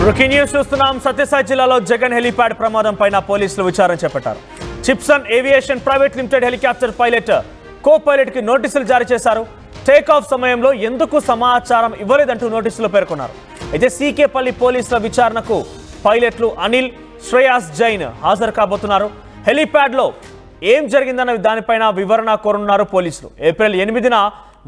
Breaking news చూస్తున్నాం. సత్యసాయి జిల్లాలో Jagan helipad ప్రమాదం పైన పోలీసులు విచారణ చేపట్టారు. Chipsan aviation private limited helicopter pilot co pilot కి నోటీసులు జారీ చేశారు. టేక్ ఆఫ్ సమయంలో ఎందుకు సమాచారం ఇవ్వలేదంటూ నోటీసులో పేర్కొన్నారు. అయితే సీకేపల్లి పోలీసుల విచారణకు పైలట్లు అనిల్, శ్రేయాస్ జైన్ హాజరు కాబోతున్నారు. హెలిప్యాడ్ లో ఏం జరిగిందన్న దానిపైన వివరణ కోరనున్నారు పోలీసులు. ఏప్రిల్ 8న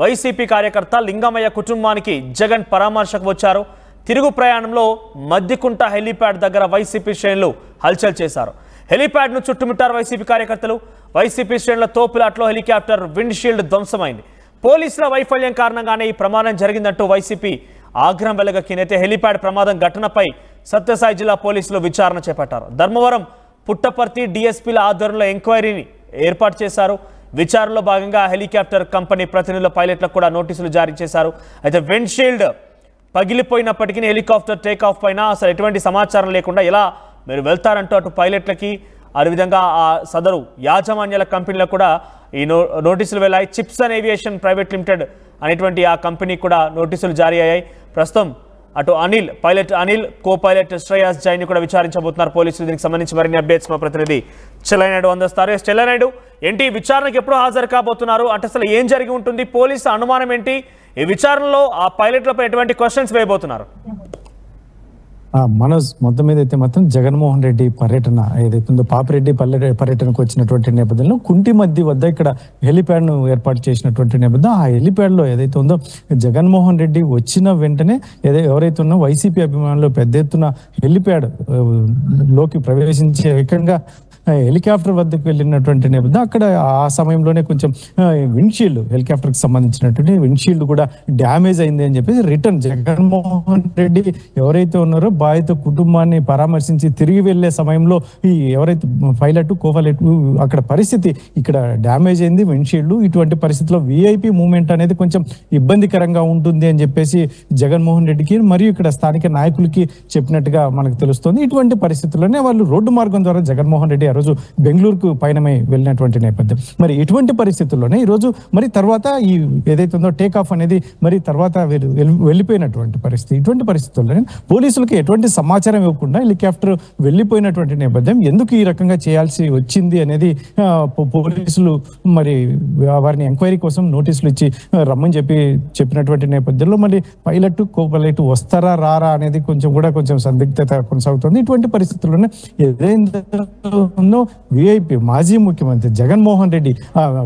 వైసీపీ కార్యకర్త లింగమయ్య కుటుంబానికి జగన్ పరామర్శకు వచ్చారు. తిరుగు ప్రయాణంలో మద్దికుంట హెలిప్యాడ్ దగ్గర వైసీపీ శ్రేణులు హల్చల్ చేశారు. హెలిప్యాడ్ను చుట్టుముట్టారు వైసీపీ కార్యకర్తలు. వైసీపీ శ్రేణుల తోపులాట్లో హెలికాప్టర్ విండ్షీల్డ్ ధ్వంసమైంది. పోలీసుల వైఫల్యం కారణంగానే ఈ ప్రమాదం జరిగిందంటూ వైసీపీ ఆగ్రహం వెలగక్కినైతే హెలిప్యాడ్ ప్రమాదం ఘటనపై సత్యసాయి జిల్లా పోలీసులు విచారణ చేపట్టారు. ధర్మవరం, పుట్టపర్తి డిఎస్పీల ఆధ్వర్యంలో ఎంక్వైరీని ఏర్పాటు చేశారు. విచారణలో భాగంగా హెలికాప్టర్ కంపెనీ ప్రతినిధుల పైలట్లకు కూడా నోటీసులు జారీ చేశారు. అయితే విండ్షీల్డ్ పగిలిపోయినప్పటికీ హెలికాప్టర్ టేకాఫ్ పైన అసలు ఎటువంటి సమాచారం లేకుండా ఎలా మీరు వెళ్తారంటూ అటు పైలట్లకి అదేవిధంగా ఆ సదరు యాజమాన్యాల కంపెనీలకు కూడా ఈ నోటీసులు వెళ్ళాయి. చిప్సన్ ఏవియేషన్ ప్రైవేట్ లిమిటెడ్ అనేటువంటి ఆ కంపెనీకి కూడా నోటీసులు జారీ అయ్యాయి. ప్రస్తుతం అటు Anil, pilot Anil, co pilot Shreyas Jain కూడా విచారించబోతున్నారు పోలీసులు. దీనికి సంబంధించి మరిన్ని అప్డేట్స్ మా ప్రతినిధి చెల్లనాయుడు అందిస్తారు. చెల్లనాయుడు, ఏంటి విచారణకు ఎప్పుడు హాజరు కాబోతున్నారు? అంటే అసలు ఏం జరిగి ఉంటుంది? పోలీసు అనుమానం ఏంటి? ఈ విచారణలో ఆ పైలట్లపై ఎటువంటి క్వశ్చన్స్ వేయబోతున్నారు? మనోజ్, మొత్తం మీద అయితే మాత్రం జగన్మోహన్ రెడ్డి పర్యటన ఏదైతే ఉందో పాపిరెడ్డి పర్యటనకు వచ్చినటువంటి నేపథ్యంలో కుంటిమద్ది వద్ద ఇక్కడ హెలిప్యాడ్ ను ఏర్పాటు చేసినటువంటి నేపథ్యం. ఆ హెలిప్యాడ్ లో ఏదైతే ఉందో జగన్మోహన్ రెడ్డి వచ్చిన వెంటనే ఎవరైతే ఉన్నో వైసీపీ అభిమానులు పెద్ద ఎత్తున హెలిప్యాడ్ లోకి ప్రవేశించే ఏకంగా హెలికాప్టర్ వద్దకు వెళ్ళినటువంటి నేపథ్యం. అక్కడ ఆ సమయంలోనే కొంచెం విండ్షీల్డ్, హెలికాప్టర్ కి సంబంధించినటువంటి విండ్షీల్డ్ కూడా డ్యామేజ్ అయింది అని చెప్పేసి రిటర్న్ జగన్మోహన్ రెడ్డి ఎవరైతే ఉన్నారో బాధిత కుటుంబాన్ని పరామర్శించి తిరిగి వెళ్లే సమయంలో ఈ ఎవరైతే పైలట్, కో పైలట్ అక్కడ పరిస్థితి ఇక్కడ డ్యామేజ్ అయింది విండ్షీల్డ్. ఇటువంటి పరిస్థితిలో విఐపి మూవ్మెంట్ అనేది కొంచెం ఇబ్బందికరంగా ఉంటుంది అని చెప్పేసి జగన్మోహన్ రెడ్డికి మరియు ఇక్కడ స్థానిక నాయకులకి చెప్పినట్టుగా మనకు తెలుస్తుంది. ఇటువంటి పరిస్థితుల్లోనే వాళ్ళు రోడ్డు మార్గం ద్వారా జగన్మోహన్ రెడ్డి రోజు బెంగళూరుకు పయనమై వెళ్ళినటువంటి నేపథ్యం. మరి ఇటువంటి పరిస్థితుల్లోనే ఈరోజు మరి తర్వాత ఈ ఏదైతే ఉందో టేక్ ఆఫ్ అనేది మరి తర్వాత వెళ్ళిపోయినటువంటి పరిస్థితి. ఇటువంటి పరిస్థితుల్లోనే పోలీసులకు ఎటువంటి సమాచారం ఇవ్వకుండా హెలికాప్టర్ వెళ్ళిపోయినటువంటి నేపథ్యం. ఎందుకు ఈ రకంగా చేయాల్సి వచ్చింది అనేది పోలీసులు మరి వారిని ఎంక్వైరీ కోసం నోటీసులు ఇచ్చి రమ్మని చెప్పినటువంటి నేపథ్యంలో మరి పైలట్, కో పైలట్ వస్తారా రారా అనేది కొంచెం సందిగ్ధత కొనసాగుతుంది. ఇటువంటి పరిస్థితుల్లోనే ఏదైతే విఐపి మాజీ ముఖ్యమంత్రి జగన్మోహన్ రెడ్డి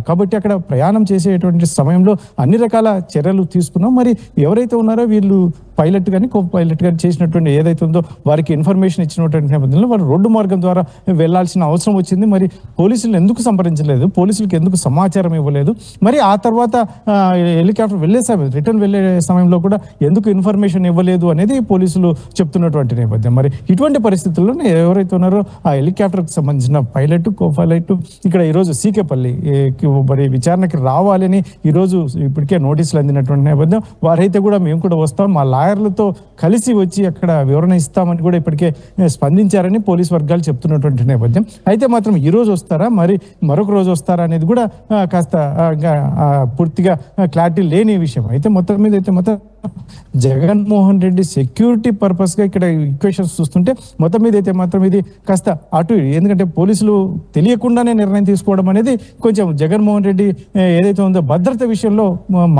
కాబట్టి అక్కడ ప్రయాణం చేసేటువంటి సమయంలో అన్ని రకాల చర్యలు తీసుకున్నాం. మరి ఎవరైతే ఉన్నారో వీళ్ళు పైలట్ కానీ కో పైలట్ కానీ చేసినటువంటి ఏదైతే ఉందో వారికి ఇన్ఫర్మేషన్ ఇచ్చినటువంటి నేపథ్యంలో వారు రోడ్డు మార్గం ద్వారా వెళ్లాల్సిన అవసరం వచ్చింది. మరి పోలీసులు ఎందుకు సంప్రదించలేదు, పోలీసులకు ఎందుకు సమాచారం ఇవ్వలేదు, మరి ఆ తర్వాత హెలికాప్టర్ వెళ్లే సమయం, రిటర్న్ వెళ్లే సమయంలో కూడా ఎందుకు ఇన్ఫర్మేషన్ ఇవ్వలేదు అనేది పోలీసులు చెప్తున్నటువంటి నేపథ్యం. మరి ఇటువంటి పరిస్థితుల్లో ఎవరైతే ఉన్నారో ఆ హెలికాప్టర్కి సంబంధించిన పైలట్, కో పైలట్ ఇక్కడ ఈరోజు సీకేపల్లి మరి విచారణకి రావాలని ఈరోజు ఇప్పటికే నోటీసులు అందినటువంటి నేపథ్యం. వారైతే కూడా మేము కూడా వస్తాం, మా లాయర్లతో కలిసి వచ్చి అక్కడ వివరణ ఇస్తామని కూడా ఇప్పటికే స్పందించారని పోలీస్ వర్గాలు చెప్తున్నటువంటి నేపథ్యం. అయితే మాత్రం ఈ రోజు వస్తారా మరి మరొక రోజు వస్తారా అనేది కూడా కాస్త పూర్తిగా క్లారిటీ లేని విషయం. అయితే మొత్తం మీద అయితే మొత్తం జగన్మోహన్ రెడ్డి సెక్యూరిటీ పర్పస్ గా ఇక్కడ ఈక్వేషన్స్ చూస్తుంటే మొత్తం మీద అయితే మాత్రం ఇది కాస్త అటు, ఎందుకంటే పోలీసులు తెలియకుండానే నిర్ణయం తీసుకోవడం అనేది కొంచెం జగన్మోహన్ రెడ్డి ఏదైతే ఉందో భద్రత విషయంలో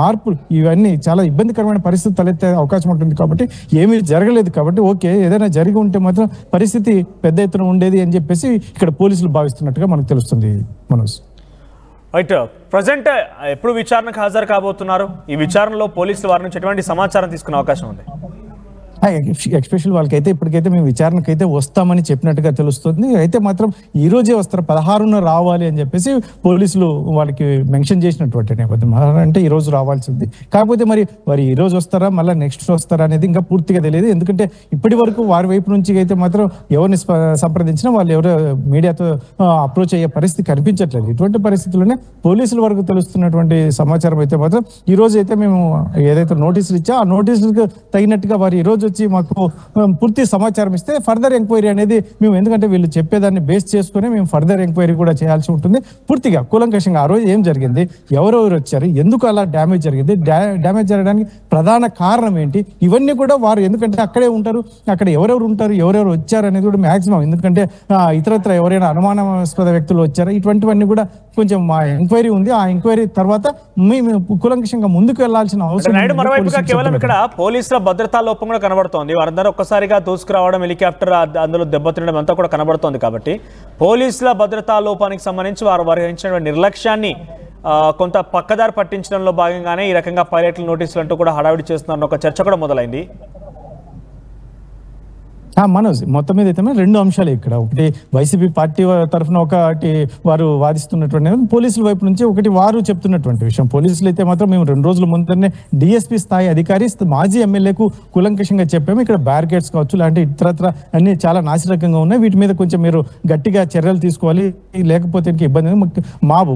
మార్పు ఇవన్నీ చాలా ఇబ్బందికరమైన పరిస్థితి తలెత్తే అవకాశం ఉంటుంది. కాబట్టి ఏమీ జరగలేదు కాబట్టి ఓకే, ఏదైనా జరిగి ఉంటే మాత్రం పరిస్థితి పెద్ద ఎత్తున ఉండేది అని చెప్పేసి ఇక్కడ పోలీసులు భావిస్తున్నట్టుగా మనకు తెలుస్తుంది. మనోజ్, రైట్, ప్రజెంట్ ఎప్పుడు విచారణకు హాజరు కాబోతున్నారు? ఈ విచారణలో పోలీసులు వారి నుంచి ఎటువంటి సమాచారం తీసుకునే అవకాశం ఉంది? ఎక్స్పెషల్ వాళ్ళకైతే ఇప్పటికైతే మేము విచారణకైతే వస్తామని చెప్పినట్టుగా తెలుస్తుంది. అయితే మాత్రం ఈ రోజే వస్తారు, 16న రావాలి అని చెప్పేసి పోలీసులు వాళ్ళకి మెన్షన్ చేసినటువంటి నేపథ్యం. అంటే ఈ రోజు రావాల్సింది. కాకపోతే మరి వారు ఈ రోజు వస్తారా మళ్ళీ నెక్స్ట్ వస్తారా అనేది ఇంకా పూర్తిగా తెలియదు. ఎందుకంటే ఇప్పటి వరకు వారి వైపు నుంచి అయితే మాత్రం ఎవరిని సంప్రదించినా వాళ్ళు ఎవరో మీడియాతో అప్రోచ్ అయ్యే పరిస్థితి కనిపించట్లేదు. ఇటువంటి పరిస్థితుల్లోనే పోలీసుల వరకు తెలుస్తున్నటువంటి సమాచారం అయితే మాత్రం ఈ రోజు అయితే మేము ఏదైతే నోటీసులు ఇచ్చా ఆ నోటీసులకు తగినట్టుగా వారు ఈ రోజు వచ్చి మాకు పూర్తి సమాచారం ఇస్తే ఫర్దర్ ఎంక్వైరీ అనేది మేము, ఎందుకంటే వీళ్ళు చెప్పేదాన్ని బేస్ చేసుకుని మేము ఫర్దర్ ఎంక్వైరీ కూడా చేయాల్సి ఉంటుంది. పూర్తిగా కూలంకషంగా ఆ రోజు ఏం జరిగింది, ఎవరెవరు వచ్చారు, ఎందుకు అలా డ్యామేజ్ జరిగింది, డ్యామేజ్ జరగడానికి ప్రధాన కారణం ఏంటి, ఇవన్నీ కూడా వారు, ఎందుకంటే అక్కడే ఉంటారు, అక్కడ ఎవరెవరు ఉంటారు, ఎవరెవరు వచ్చారు అనేది కూడా మాక్సిమం, ఎందుకంటే ఇతరత్ర ఎవరైనా అనుమానాస్పద వ్యక్తులు వచ్చారా, ఇటువంటివన్నీ కూడా కొంచెం మా ఎంక్వైరీ ఉంది. ఆ ఎంక్వైరీ తర్వాత మేము కూలంకషంగా ముందుకు వెళ్లాల్సిన అవసరం. నాయుడు, మరోవైపుగా కేవలం ఇక్కడ పోలీసుల భద్రతా లోపం కూడా కనబడుతోంది. వారందరూ ఒక్కసారిగా దూసుకురావడం, హెలికాప్టర్ అందులో దెబ్బతినడం అంతా కూడా కనబడుతోంది. కాబట్టి పోలీసుల భద్రతా లోపానికి సంబంధించి వారు వహించిన నిర్లక్ష్యాన్ని కొంత పక్కదారి పట్టించడంలో భాగంగానే ఈ రకంగా పైలట్లు నోటీసులు అంటూ కూడా హడావిడి చేస్తున్నారన్న ఒక చర్చ కూడా మొదలైంది. మనోజ్, మొత్తం మీద అయితే రెండు అంశాలు ఇక్కడ. ఒకటి వైసీపీ పార్టీ తరఫున ఒకటి వారు వాదిస్తున్నటువంటి, పోలీసుల వైపు నుంచి ఒకటి వారు చెప్తున్నటువంటి విషయం. పోలీసులు అయితే మాత్రం మేము 2 రోజుల ముందరనే డిఎస్పీ స్థాయి అధికారి మాజీ ఎమ్మెల్యేకు కూలంకషంగా చెప్పాము, ఇక్కడ బ్యారికేడ్స్ కావచ్చు లాంటి ఇతరత్ర అన్ని చాలా నాసిరకంగా ఉన్నాయి, వీటి మీద కొంచెం మీరు గట్టిగా చర్యలు తీసుకోవాలి, లేకపోతే ఇబ్బంది,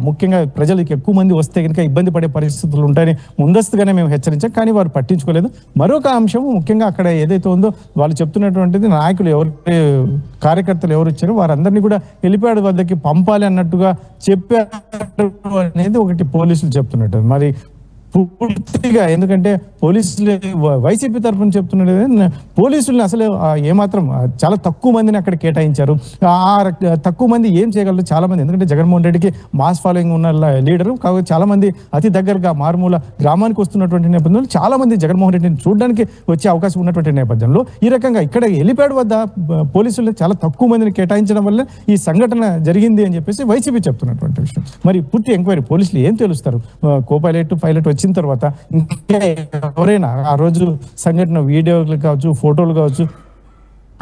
ముఖ్యంగా ప్రజలకు ఎక్కువ మంది వస్తే కనుక ఇబ్బంది పడే పరిస్థితులు ఉంటాయని ముందస్తుగానే మేము హెచ్చరించాం. కానీ వారు పట్టించుకోలేదు. మరొక అంశం ముఖ్యంగా అక్కడ ఏదైతే ఉందో వాళ్ళు చెప్తున్నటువంటిది, నాయకులు ఎవరు, కార్యకర్తలు ఎవరు వచ్చారో వారందరినీ కూడా హెలిప్యాడ్ వద్దకి పంపాలి అన్నట్టుగా చెప్పారు అనేది ఒకటి పోలీసులు చెప్తున్నట్టు. మరి పూర్తిగా, ఎందుకంటే పోలీసులు వైసీపీ తరఫున చెప్తున్నది, పోలీసుల్ని అసలు ఏమాత్రం చాలా తక్కువ మందిని అక్కడ కేటాయించారు. ఆ తక్కువ మంది ఏం చేయగలరు, చాలా మంది, ఎందుకంటే జగన్మోహన్ రెడ్డికి మాస్ ఫాలోయింగ్ ఉన్న లీడరు కాబట్టి చాలా మంది అతి దగ్గరగా మారుమూల గ్రామానికి వస్తున్నటువంటి నేపథ్యంలో చాలా మంది జగన్మోహన్ రెడ్డిని చూడడానికి వచ్చే అవకాశం ఉన్నటువంటి నేపథ్యంలో ఈ రకంగా ఇక్కడ హెలిప్యాడ్ వద్ద పోలీసులు చాలా తక్కువ మందిని కేటాయించడం వల్ల ఈ సంఘటన జరిగింది అని చెప్పేసి వైసీపీ చెప్తున్నటువంటి విషయం. మరి పూర్తి ఎంక్వైరీ పోలీసులు ఏం తెలుస్తారు, కో పైలట్ వచ్చిన తర్వాత ఇంకా ఎవరైనా ఆ రోజు సంఘటన వీడియోలు కావచ్చు, ఫోటోలు కావచ్చు,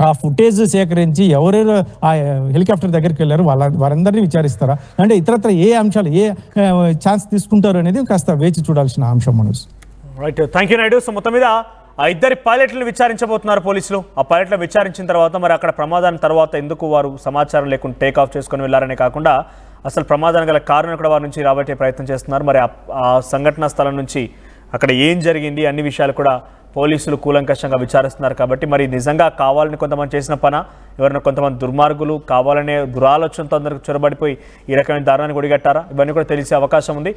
ఆ ఫుటేజ్ సేకరించి ఎవరెవరు ఆ హెలికాప్టర్ దగ్గరికి వెళ్ళారు వారందరినీ విచారిస్తారా, అంటే ఇతరత్ర ఏ అంశాలు ఏ ఛాన్స్ తీసుకుంటారు అనేది కాస్త వేచి చూడాల్సిన అంశం. Manoj, right, thank you Naidu. So మొత్తం మీద ఆ ఇద్దరి పైలట్లను విచారించబోతున్నారు పోలీసులు. ఆ పైలట్లను విచారించిన తర్వాత మరి అక్కడ ప్రమాదాన్ని తర్వాత ఎందుకు వారు సమాచారం లేకుండా టేక్ ఆఫ్ చేసుకొని వెళ్ళారనే కాకుండా అసలు ప్రమాదానికి గల కారణం కూడా వారి నుంచి రాబట్టే ప్రయత్నం చేస్తున్నారు. మరి ఆ సంఘటనా స్థలం నుంచి అక్కడ ఏం జరిగింది అన్ని విషయాలు కూడా పోలీసులు కూలంకషంగా విచారిస్తున్నారు. కాబట్టి మరి నిజంగా కావాలని కొంతమంది చేసిన పన, ఎవరైనా కొంతమంది దుర్మార్గులు కావాలనే దురాలోచనతో అందరికి చొరబడిపోయి ఈ రకమైన దారుణాన్ని ఒడిగట్టారా, ఇవన్నీ కూడా తెలిసే అవకాశం ఉంది.